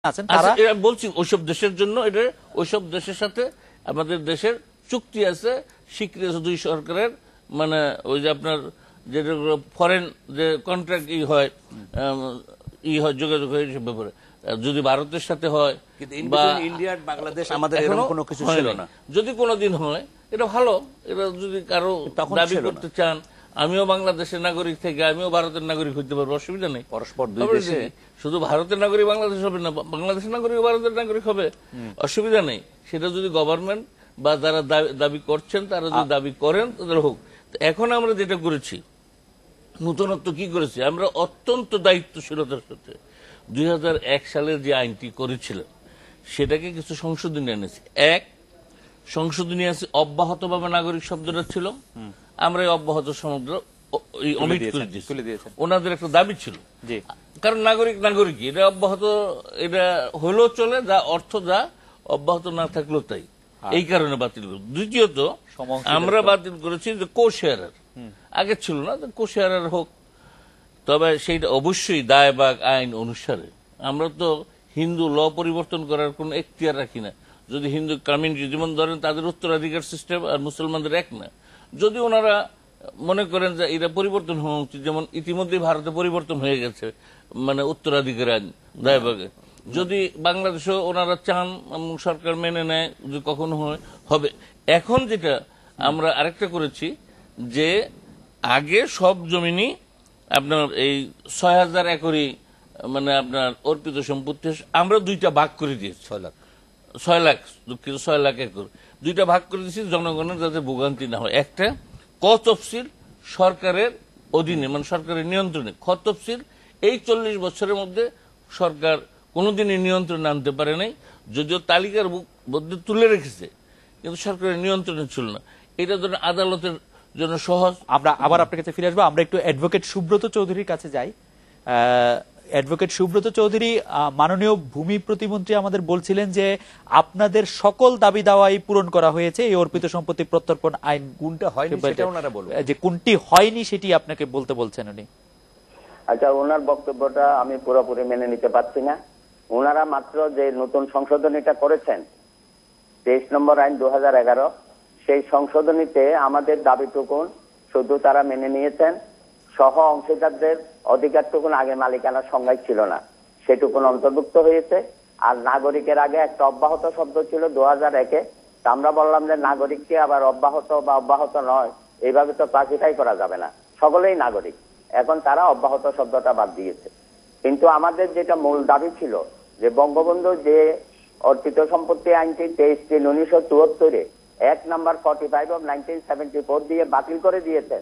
আছেন তারা বলছি ওইসব দেশের জন্য, এটা ওইসব দেশের সাথে আমাদের দেশের চুক্তি আছে, স্বীকৃতি আছে দুই সরকারের, মানে ওই যে আপনার যেটা ফরেন যে কন্ট্রাক্ট হয় যোগাযোগ হয় এসব ব্যাপারে, যদি ভারতের সাথে হয় বা ইন্ডিয়া বাংলাদেশ আমাদের এরকম কোনো কিছু ছিল না। যদি কোনোদিন হয় এটা ভালো, এটা যদি কারো দাবি করতে চান, আমিও বাংলাদেশের নাগরিক থেকে আমিও ভারতের নাগরিক হইতে পারবো, অসুবিধা নেই। পরস্পর দুই দেশে শুধু ভারতের নাগরিক বাংলাদেশ হবে না, বাংলাদেশের নাগরিক ভারতের নাগরিক হবে, অসুবিধা নেই। সেটা যদি গভর্নমেন্ট বা যারা দাবি করছেন তারা যদি দাবি করেন তাদের হোক। এখন আমরা যেটা করেছি, নতুনত্ব কি করেছি, আমরা অত্যন্ত দায়িত্বশীলতার সাথে 2001 সালের যে আইনটি করেছিলেন সেটাকে কিছু সংশোধনী এনেছি। এক, সংশোধনী আছে অব্যাহতভাবে নাগরিক শব্দটা ছিল, আমরা এই অব্যাহত সমুদ্র অমিট করে দিয়েছি। ওনাদের একটা দাবি ছিল, কারণ নাগরিক নাগরিকই, এটা অব্যাহত, এটা হলেও চলে, যা অর্থ যা, অব্যাহত না থাকলেও তাই, এই কারণে বাতিল করি। দ্বিতীয়ত আমরা বাতিল করেছি যে কো-শেয়ারার, আগে ছিল না, কো-শেয়ারার হোক, তবে সেইটা অবশ্যই দায়ভাগ আইন অনুসারে। আমরা তো হিন্দু ল পরিবর্তন করার কোন এখতিয়ার রাখি না। যদি হিন্দু কমিউনিটি যেমন ধরেন তাদের উত্তরাধিকার সিস্টেম আর মুসলমানদের এক না, যদি ওনারা মনে করেন যে এটা পরিবর্তন হওয়া উচিত, যেমন ইতিমধ্যে ভারতে পরিবর্তন হয়ে গেছে, মানে উত্তরাধিকার আইন দায়ভাগে, যদি বাংলাদেশেও ওনারা চান সরকার মেনে নেয়, যে কখনো হবে। এখন যেটা আমরা আরেকটা করেছি যে আগে সব জমিনই আপনার এই 6000 একরই, মানে আপনার অর্পিত সম্পত্তি আমরা দুইটা ভাগ করে দিয়েছি, 6 লাখ দুঃখিত 6 লাখ একর দুইটা ভাগ করে দিয়েছি, জনগণের যাতে ভোগান্তি না হয়। একটা ক তফসিল সরকারের অধীনে, মানে সরকারের নিয়ন্ত্রণে। খ তফসিল এই 40 বছরের মধ্যে সরকার কোনোদিনই নিয়ন্ত্রণে আনতে পারে নাই, যদিও তালিকার মধ্যে তুলে রেখেছে, কিন্তু সরকারের নিয়ন্ত্রণে ছিল না। এটা ধরেন আদালতের জন্য সহজ। আমরা আবার আপনার কাছে ফিরে আসবো। আমরা একটু অ্যাডভোকেট সুব্রত চৌধুরীর কাছে যাই। অ্যাডভোকেট সুব্রত চৌধুরী, মাননীয় ভূমি প্রতিমন্ত্রী আমাদের বলছিলেন যে আপনাদের সকল দাবি দাওয়াই পূরণ করা হয়েছে এই অর্পিত সম্পত্তি প্রত্যর্পণ আইন। কোনটা হয়নি সেটা ওনারা বলবেন, যে কোনটি হয়নি সেটি আপনাকে বলতে বলছেন উনি। আচ্ছা, ওনার বক্তব্যটা আমি পুরোপুরি মেনে নিতে পারছি না। ওনারা মাত্র যে নতুন সংশোধনীটা করেছেন 23 নম্বর আইন 2011, সেই সংশোধনীতে আমাদের দাবিটুকুন শুধু তারা মেনে নিয়েছেন, সহ অংশীদারদের অধিকারটুকুন আগে মালিকানার সংজ্ঞায় ছিল না, সেটুকুন অন্তর্ভুক্ত হয়েছে। আর নাগরিকের আগে একটা অব্যাহত শব্দ ছিল 2001-এ, আমরা বললাম যে নাগরিককে আবার অব্যাহত বা অব্যাহত নয় এইভাবে তো ক্লাসিফাই করা যাবে না, সকলেই নাগরিক। এখন তারা অব্যাহত শব্দটা বাদ দিয়েছে। কিন্তু আমাদের যেটা মূল দাবি ছিল যে বঙ্গবন্ধু যে অর্পিত সম্পত্তি আইনটি 23/3/1974 1 নম্বর 45 of 1974 দিয়ে বাতিল করে দিয়েছেন,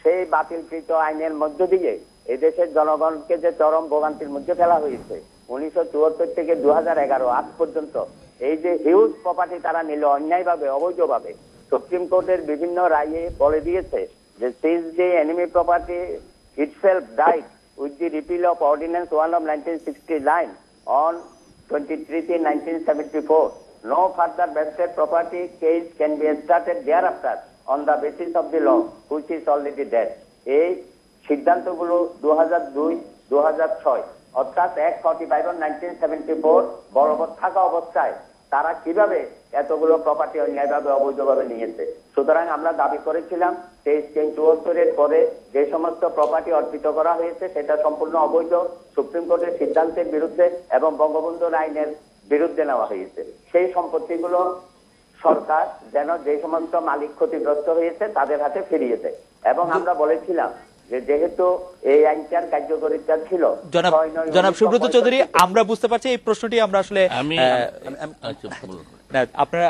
সেই বাতিলকৃত আইনের মধ্য দিয়ে এদেশের জনগণকে যে চরম ভোগান্তির মধ্যে ফেলা হয়েছে, 1974 থেকে 2011 আজ পর্যন্ত এই যে হিউজ প্রপার্টি তারা নিল অন্যায়ভাবে, অবৈধভাবে, সুপ্রিম কোর্টের বিভিন্ন রায়ে বলে দিয়েছে যে সিজ the enemy property itself died with the repeal of Ordinance 1 of 1969 on 23/1974. No further vested property case can be started thereafter on the basis of the law which is already dead. এই সিদ্ধান্তগুলো 2002, 2006 অর্থাৎ 1/45/1974 বলবৎ থাকা অবস্থায় তারা কিভাবে এতগুলো property অন্যায়ভাবে অবৈধভাবে নিয়েছে। সুতরাং আমরা দাবি করেছিলাম 23/74-এর পরে যে সমস্ত প্রপার্টি অর্পিত করা হয়েছে সেটা সম্পূর্ণ অবৈধ, সুপ্রিম কোর্টের সিদ্ধান্তের বিরুদ্ধে এবং বঙ্গবন্ধুর আইনের বিরুদ্ধে নেওয়া হয়েছে। সেই সম্পত্তিগুলো সরকার যেন যে সমস্ত মালিক ক্ষতিগ্রস্ত হয়েছে তাদের হাতে ফিরিয়ে দেয়। এবং আমরা বলেছিলাম যে যেহেতু এই আইনটার কার্যকারিতা ছিল, জনাব সুব্রত চৌধুরী, আমরা বুঝতে পারছি এই প্রশ্নটি আমরা আসলে আপনারা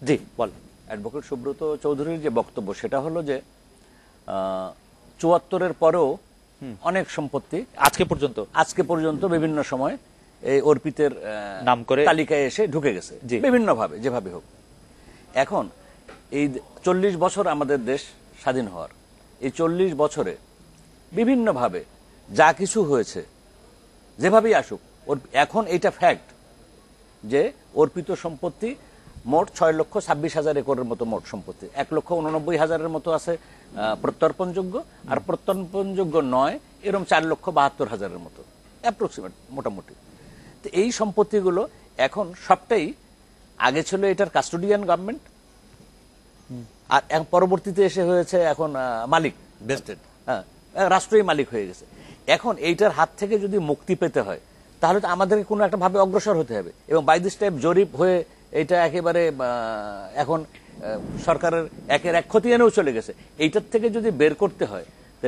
জি বল। অ্যাডভোকেট সুব্রত চৌধুরীর যে বক্তব্য সেটা হলো যে 74-এর পরেও অনেক সম্পত্তি আজকে পর্যন্ত বিভিন্ন সময় এই অর্পিতের নাম করে তালিকায় এসে ঢুকে গেছে বিভিন্ন ভাবে, যেভাবে হোক। এখন এই 40 বছর আমাদের দেশ স্বাধীন হওয়ার, এই 40 বছরে বিভিন্ন ভাবে যা কিছু হয়েছে, যেভাবেই আসুক, এখন এটা ফ্যাক্ট যে অর্পিত সম্পত্তি মোট 6,26,000 একরের মতো মোট সম্পত্তি, 1,89,000-এর মতো আছে প্রত্যর্পণযোগ্য, আর প্রত্যর্পণযোগ্য নয় এরকম 4,72,000-এর মতো অ্যাপ্রক্সিমেট মোটামুটি। এই সম্পত্তিগুলো এখন সবটাই আগে ছিল এটার কাস্টোডিয়ান গভর্নমেন্ট, আর পরবর্তীতে এসে হয়েছে এখন মালিক ভেস্টেড, হ্যাঁ, রাষ্ট্রই মালিক হয়ে গেছে। এখন এইটার হাত থেকে যদি মুক্তি পেতে হয় তাহলে তো আমাদেরকে কোনো একটা ভাবে অগ্রসর হতে হবে, এবং বাই দিস টাইপ জরিপ হয়ে এটা একেবারে এখন সরকারের একের এক খতিয়ানেও চলে গেছে। এইটার থেকে যদি বের করতে হয়,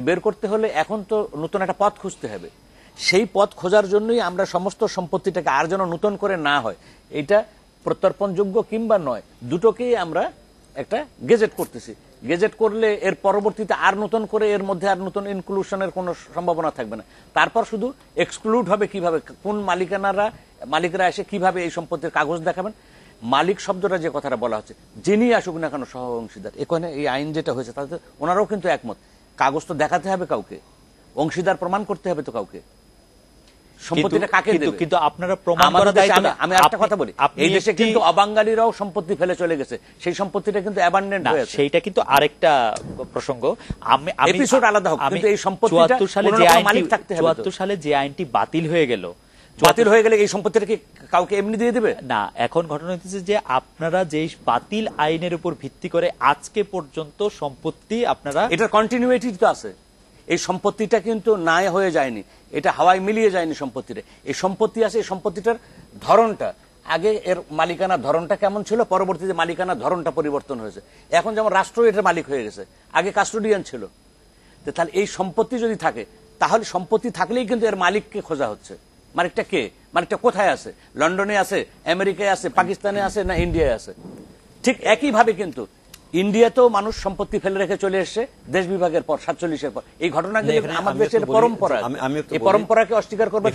বের করতে হলে এখন তো নতুন একটা পথ খুঁজতে হবে। সেই পথ খোঁজার জন্যই আমরা সমস্ত সম্পত্তিটাকে আর যেন নতুন করে না হয়, এটা প্রত্যর্পণযোগ্য কিংবা নয় দুটোকেই আমরা একটা গেজেট করতেছি। গেজেট করলে এর পরবর্তীতে আর নতুন করে এর মধ্যে আর নতুন ইনক্লুশনের কোনো সম্ভাবনা থাকবে না। তারপর শুধু এক্সক্লুড হবে কিভাবে, কোন মালিকরা এসে কিভাবে এই সম্পত্তির কাগজ দেখাবেন। মালিক শব্দটা যে কথাটা বলা হচ্ছে, যিনি আসুক না কেন সহ অংশীদার, এখানে এই আইন যেটা হয়েছে তাতে ওনারাও কিন্তু একমত। কাগজ তো দেখাতে হবে কাউকে, অংশীদার প্রমাণ করতে হবে তো কাউকে, সম্পত্তিটা কাকে দেবে। কিন্তু আপনারা প্রমাণ করার দায়িত্ব না। আমি একটা কথা বলি, এই দেশে কিন্তু অবাঙালিরাও সম্পত্তি ফেলে চলে গেছে, সেই সম্পত্তিটা কিন্তু অ্যাবান্ডেন্ট হয়ে আছে। সেইটা কিন্তু আরেকটা প্রসঙ্গ, এপিসোড আলাদা হোক, কিন্তু এই সম্পত্তিটা 74 সালে যে আইনটি বাতিল হয়ে গেল, এই সম্পত্তিটা কি কাউকে এমনি দিয়ে দেবে না। এখন ঘটনা হচ্ছে যে আপনারা যে বাতিল আইনের উপর ভিত্তি করে আজকে পর্যন্ত সম্পত্তি আপনারা, এটার কন্টিনিউইটি তো আছে। এই সম্পত্তিটা কিন্তু না হয়ে যায়নি, এটা হাওয়ায় মিলিয়ে যায়নি সম্পত্তিটা। এই সম্পত্তি আছে, এই সম্পত্তিটার ধরনটা, আগে এর মালিকানার ধরনটা কেমন ছিল, পরবর্তীতে মালিকানার ধরনটা পরিবর্তন হয়েছে। এখন যেমন রাষ্ট্র এটার মালিক হয়ে গেছে, আগে কাস্টোডিয়ান ছিল। তাহলে এই সম্পত্তি যদি থাকে, তাহলে সম্পত্তি থাকলেই কিন্তু এর মালিককে খোঁজা হচ্ছে। মালিকটা কে, মালিকটা কোথায় আছে, লন্ডনে আছে, আমেরিকায় আছে, পাকিস্তানে আছে, না ইন্ডিয়ায় আছে। ঠিক একইভাবে কিন্তু ইন্ডিয়াতেও মানুষ সম্পত্তি ফেলে রেখে চলে এসছে দেশ বিভাগের পর, 47-এর পর। এই ঘটনাগুলো আমাদের দেশের পরম্পরা, এই পরম্পরাকে অস্বীকার করবে।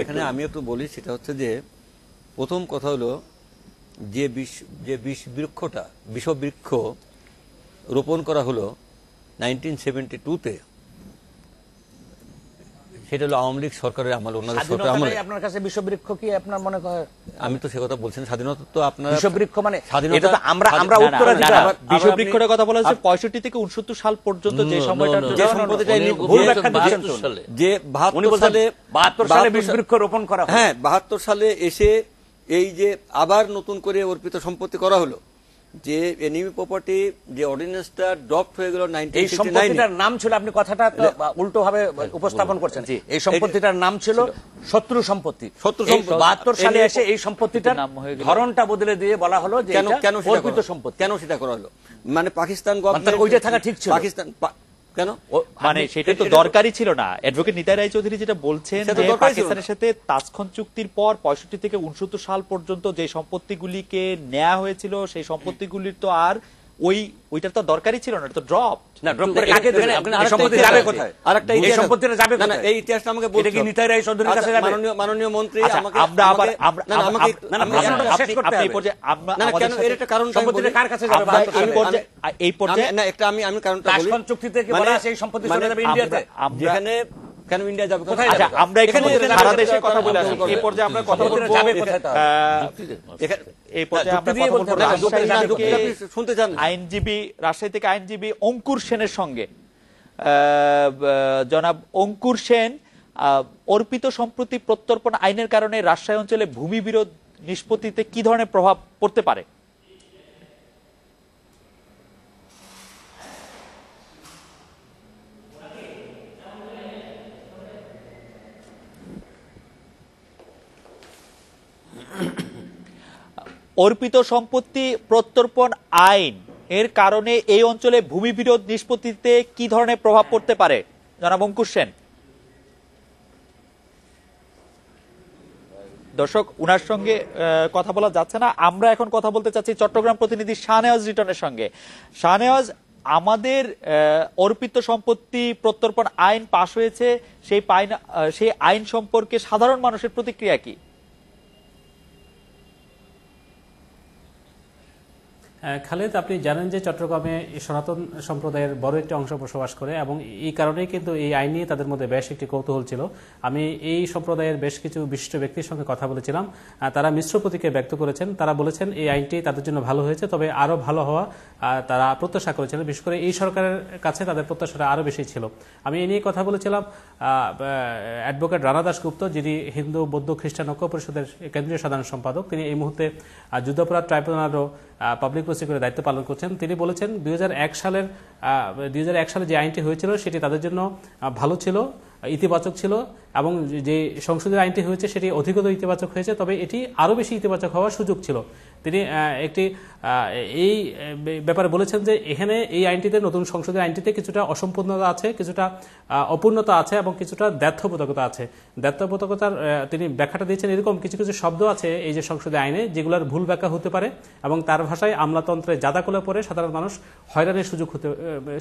এখানে আমি একটু বলি, সেটা হচ্ছে যে প্রথম কথা হলো যে বিষবৃক্ষ রোপণ করা হলো 1972-তে, সেটা হলো আওয়ামী লীগ সরকারের আমল, ওনাদের সরকার আমলে। আপনার কাছে বিষবৃক্ষ কি আপনার মনে হয়? আমি তো সে কথা বলছেন, স্বাধীনতা তো আপনার বিষবৃক্ষ মানে এটা তো আমরা উত্তরাধিকার। বিষবৃক্ষটার কথা বলা হচ্ছে 65 থেকে 69 সাল পর্যন্ত যে সময়টা, যে সম্পত্তিটা ভুল ব্যাখ্যা দিচ্ছেন, যে 72 সালে বিষবৃক্ষ রোপণ করা হয়। হ্যাঁ, 72 সালে এসে এই যে আবার নতুন করে অর্পিত সম্পত্তি করা হলো, যে এনিমি প্রপার্টি যে অর্ডিন্যান্সটা ড্রপ হয়ে গেল 1969। এই সম্পত্তিটার নাম ছিল, আপনি কথাটা উল্টো ভাবে উপস্থাপন করছেন, এই সম্পত্তিটার নাম ছিল শত্রু সম্পত্তি। 72 সালে এসে এই সম্পত্তিটার ধরনটা বদলে দিয়ে বলা হলো যে কেন অর্পিত সম্পত্তি। কেন সেটা করা হলো? মানে পাকিস্তান গভর্নমেন্ট ওইটা থাকা ঠিক ছিল। পাকিস্তান কেন, মানে সেটা তো দরকারই ছিল না। অ্যাডভোকেট নিতাই রায় চৌধুরী যেটা বলছেন যে পাকিস্তানের সাথে তাজখন চুক্তির পর 65 থেকে 69 সাল পর্যন্ত যে সম্পত্তিগুলিকে নেওয়া হয়েছিল, সেই সম্পত্তিগুলির তো আর ওইটার তো দরকারই ছিল না, তো ড্রপ না। ড্রপ করে কাকে দেবেন? এই সম্পত্তি যাবে কোথায়? আরেকটা এই সম্পত্তিটা যাবে কোথায়? না, এই ইতিহাসটা আমাকে বলতে, এটা কি নিতাই রায় চৌধুরীর কাছে যাবে? মাননীয় মন্ত্রী আমাকে, আমরা আবার আমাকে আপনি এই পর্যায়ে আমরা কেন এর একটা কারণ সম্পত্তিটা কার কাছে যাবে? এই পর্যায়ে না, একটা আমি কারণটা বলি। তাজখন চুক্তিতে কি বলা আছে এই সম্পত্তি চলে যাবে ইন্ডিয়াতে? যেখানে কেন ইন্ডিয়া যাবে? আচ্ছা, আমরা এখানে সারা দেশে কথা বলে আসি। এই পর্যায়ে আমরা কথা বলবো, এই পর্যায়ে আমরা কথা বলবো শুনতে চান আইনজীবী, রাজশাহী থেকে আইনজীবী অঙ্কুর সেনের সঙ্গে। জনাব অঙ্কুর সেন, অর্পিত সম্পত্তি প্রত্যর্পণ আইনের কারণে রাজশাহী অঞ্চলে ভূমি বিরোধ নিষ্পত্তিতে কি ধরনের প্রভাব পড়তে পারে? অর্পিত সম্পত্তি প্রত্যর্পণ আইন এর কারণে এই অঞ্চলে ভূমি বিরোধ নিষ্পত্তিতে কি ধরনের প্রভাব পড়তে পারে, জনাব অঙ্কুর সেন? দর্শক, উনার সঙ্গে কথা বলা যাচ্ছে না। আমরা এখন কথা বলতে চাচ্ছি চট্টগ্রাম প্রতিনিধি শাহনেওয়াজ রিটনের সঙ্গে। শাহনেওয়াজ, আমাদের অর্পিত সম্পত্তি প্রত্যর্পণ আইন পাশ হয়েছে, সেই আইন সম্পর্কে সাধারণ মানুষের প্রতিক্রিয়া কি? খালেদ, আপনি জানেন যে চট্টগ্রামে সনাতন সম্প্রদায়ের বড় একটি অংশ বসবাস করে এবং এই কারণেই কিন্তু এই আইন নিয়ে তাদের মধ্যে বেশ একটি কৌতূহল ছিল। আমি এই সম্প্রদায়ের বেশ কিছু বিশিষ্ট ব্যক্তির সঙ্গে কথা বলেছিলাম, তারা মিশ্র প্রতিক্রিয়া ব্যক্ত করেছেন। তারা বলেছেন এই আইনটি তাদের জন্য ভালো হয়েছে, তবে আরও ভালো হওয়া তারা প্রত্যাশা করেছিলেন। বিশেষ করে এই সরকারের কাছে তাদের প্রত্যাশাটা আরও বেশি ছিল। আমি এ নিয়ে কথা বলেছিলাম অ্যাডভোকেট রানা দাশগুপ্ত, যিনি হিন্দু বৌদ্ধ খ্রিস্টান ঐক্য পরিষদের কেন্দ্রীয় সাধারণ সম্পাদক। তিনি এই মুহূর্তে যুদ্ধাপরাধ ট্রাইব্যুনালও পাবলিক প্রসিকিউটরের দায়িত্ব পালন করছেন। তিনি বলেছেন 2001 সালে যে আইনটি হয়েছিল সেটি তাদের জন্য ভালো ছিল, ইতিবাচক ছিল, এবং যে সংশোধিত আইনটি হয়েছে সেটি অধিকতর ইতিবাচক হয়েছে, তবে এটি আরও বেশি ইতিবাচক হওয়ার সুযোগ ছিল। তিনি এই ব্যাপারে বলেছেন যে এখানে এই আইনটিতে, নতুন সংশোধিত আইনটিতে কিছুটা অসম্পূর্ণতা আছে, কিছুটা অপূর্ণতা আছে এবং কিছুটা দ্ব্যর্থবোধকতা আছে। দ্ব্যর্থবোধকতার তিনি ব্যাখ্যাটা দিয়েছেন এরকম, কিছু কিছু শব্দ আছে এই যে সংশোধিত আইনে যেগুলোর ভুল ব্যাখ্যা হতে পারে এবং তার ভাষায় আমলাতন্ত্রে জাদাকলে পরে সাধারণ মানুষ হয়রানির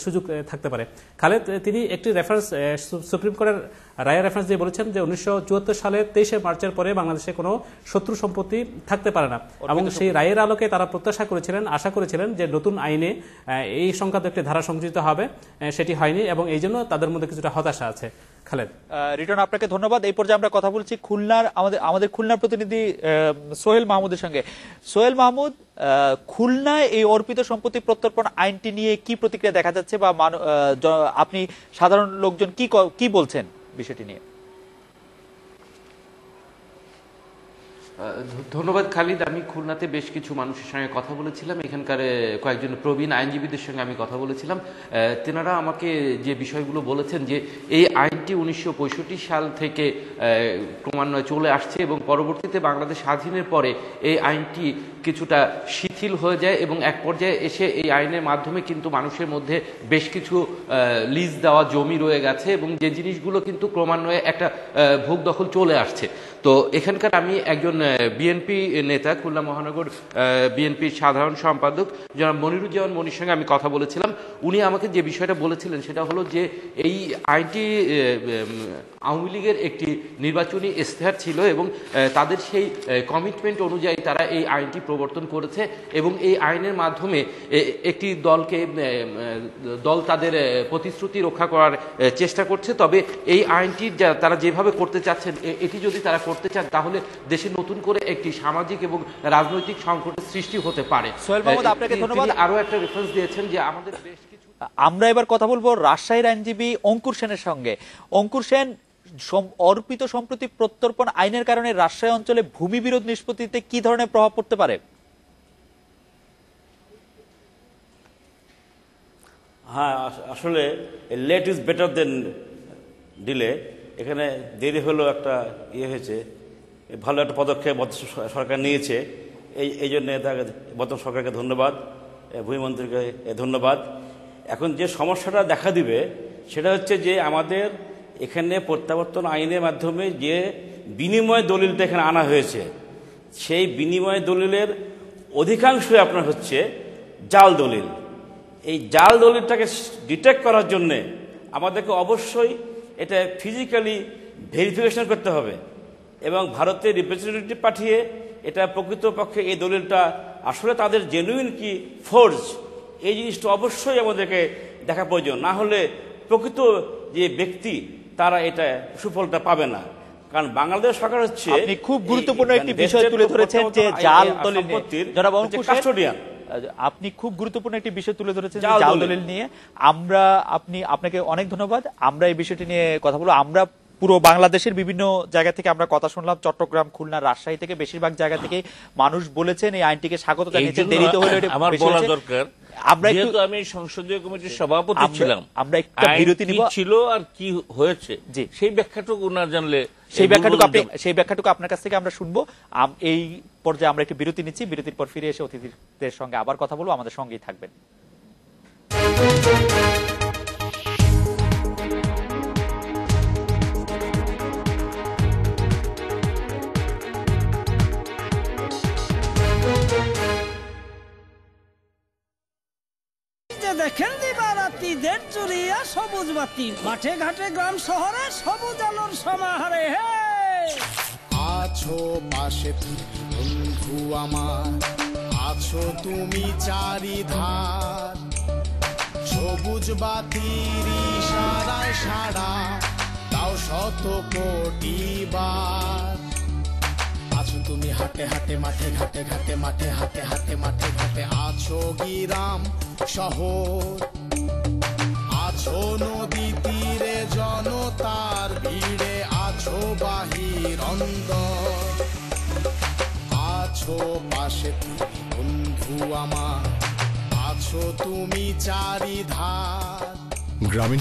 সুযোগ থাকতে পারে। খালেদ, তিনি একটি রেফারেন্স, সুপ্রিম কোর্টের রায়ের রেফারেন্স দিয়ে বলেছেন যে 1974 সালের 23শে মার্চের পরে বাংলাদেশে কোনো শত্রু সম্পত্তি থাকতে পারে না, এবং সেই রায়ের আলোকে তারা প্রত্যাশা করেছিলেন, আশা করেছিলেন যে নতুন আইনে এই সংক্রান্ত একটি ধারা সংযোজিত হবে, সেটি হয়নি এবং এই জন্য তাদের মধ্যে কিছুটা হতাশা আছে। খালেদ, রিটন, আপনাকে ধন্যবাদ। এই পর্যায়ে আমরা কথা বলছি খুলনার আমাদের খুলনার প্রতিনিধি সোহেল মাহমুদের সঙ্গে। সোহেল মাহমুদ, খুলনায় এই অর্পিত সম্পত্তি প্রত্যর্পণ আইনটি নিয়ে কি প্রতিক্রিয়া দেখা যাচ্ছে, বা আপনি সাধারণ লোকজন কি বলছেন বিষয়টি নিয়ে? ধন্যবাদ খালিদ। আমি খুলনাতে বেশ কিছু মানুষের সঙ্গে কথা বলেছিলাম, এখানকার কয়েকজন প্রবীণ আইনজীবীদের সঙ্গে আমি কথা বলেছিলাম। তেনারা আমাকে যে বিষয়গুলো বলেছেন যে এই আইনটি 1965 সাল থেকে ক্রমান্বয়ে চলে আসছে এবং পরবর্তীতে বাংলাদেশ স্বাধীনের পরে এই আইনটি কিছুটা শিথিল হয়ে যায় এবং এক পর্যায়ে এসে এই আইনের মাধ্যমে কিন্তু মানুষের মধ্যে বেশ কিছু লিজ দেওয়া জমি রয়ে গেছে এবং যে জিনিসগুলো কিন্তু ক্রমান্বয়ে একটা ভোগ দখল চলে আসছে। তো এখানকার আমি একজন বিএনপি নেতা, খুলনা মহানগর বিএনপির সাধারণ সম্পাদক জনাব মনিরুজ্জামান মনির সঙ্গে আমি কথা বলেছিলাম। উনি আমাকে যে বিষয়টা বলেছিলেন সেটা হলো যে এই আইনটি আওয়ামী লীগের একটি নির্বাচনী ইশতেহার ছিল এবং তাদের সেই কমিটমেন্ট অনুযায়ী তারা এই আইনটি প্রবর্তন করেছে এবং এই আইনের মাধ্যমে একটি দল তাদের প্রতিশ্রুতি রক্ষা করার চেষ্টা করছে। তবে এই আইনটি তারা যেভাবে করতে চাচ্ছেন, এটি যদি তারা করতে চান তাহলে দেশে নতুন করে একটি সামাজিক এবং রাজনৈতিক সংকটের সৃষ্টি হতে পারে। সোহেল মাহমুদ, আপনাকে ধন্যবাদ। আরো একটা রেফারেন্স দিয়েছেন যে আমাদের বেশ কিছু। আমরা এবার কথা বলবো রাজশাহীর আইনজীবী অঙ্কুর সেনের সঙ্গে। অঙ্কুর সেন, অর্পিত সম্পত্তি প্রত্যর্পণ আইনের কারণে রাজশাহী অঞ্চলে ভূমি বিরোধ নিষ্পত্তিতে কি ধরনের প্রভাব পড়তে পারে? হ্যাঁ, আসলে late is better than delay. এখানে দেরি হলেও একটা হয়েছে, ভালো একটা পদক্ষেপ সরকার নিয়েছে। এই জন্য বর্তমান সরকারকে ধন্যবাদ, ভূমিমন্ত্রীকে ধন্যবাদ। এখন যে সমস্যাটা দেখা দিবে সেটা হচ্ছে যে আমাদের এখানে প্রত্যাবর্তন আইনের মাধ্যমে যে বিনিময় দলিলটা এখানে আনা হয়েছে, সেই বিনিময় দলিলের অধিকাংশই আপনার হচ্ছে জাল দলিল। এই জাল দলিলটাকে ডিটেক্ট করার জন্যে আমাদেরকে অবশ্যই এটা ফিজিক্যালি ভেরিফিকেশন করতে হবে এবং ভারতের রিপ্রেজেন্টেটিভ পাঠিয়ে এটা প্রকৃতপক্ষে এই দলিলটা আসলে তাদের জেনুইন কি ফোর্জ, এই জিনিসটা অবশ্যই আমাদেরকে দেখা প্রয়োজন। না হলে প্রকৃত যে ব্যক্তি তারা এটা সুফলটা পাবে না। কারণ বাংলাদেশ সরকার হচ্ছে, আপনি খুব গুরুত্বপূর্ণ একটি বিষয় তুলে ধরেছেন যে জাল দলিল কাস্টোডিয়ান। আপনি খুব গুরুত্বপূর্ণ একটি বিষয় তুলে ধরেছেন জাল দলিল নিয়ে। আপনাকে অনেক ধন্যবাদ। আমরা এই বিষয়টি নিয়ে কথা বলবো। আমরা পুরো বাংলাদেশের বিভিন্ন জায়গা থেকে আমরা কথা শুনলাম, চট্টগ্রাম, খুলনা, রাজশাহী থেকে বেশিরভাগ জায়গা থেকে মানুষ বলেছেন এই আইনটিকে স্বাগত জানিয়েছেন। দেরিতে হলেও আমার বলা দরকার, যেহেতু আমি সংসদীয় কমিটির সভাপতি ছিলাম, আমরা একটা বিরতি নিব, ছিল আর কি হয়েছে সেই ব্যাখ্যাটুকু না জানলে, সেই ব্যাখ্যাটুকু আপনার কাছ থেকে আমরা শুনবো। এই পর্যায়ে আমরা একটি বিরতি নিচ্ছি, বিরতির পর ফিরে এসে অতিথিদের সঙ্গে আবার কথা বলবো। আমাদের সঙ্গেই থাকবেন। দেখেন দিবারাত্রিদের চুরিয়া সবুজ বাতি, মাঠে ঘাটে গ্রাম শহরে সবুজ আলোর সমাহারে। আছো পাশে বন্ধু আমার, আছো তুমি চারিধার, সবুজ বাতির ইশারায় সাড়া দাও শত কোটি বার। আছো তুমি হাটে হাটে মাঠে ঘাটে ঘাটে মাঠে হাটে হাটে মাঠে ঘাটে, আছো গ্রাম শহর, আছো নদী তীরে জনতার ভিড়ে, আছো বাহির অন্দর, আছো পাশে তুমি বন্ধু আমার, আছো তুমি চারিধার। গ্রামীণ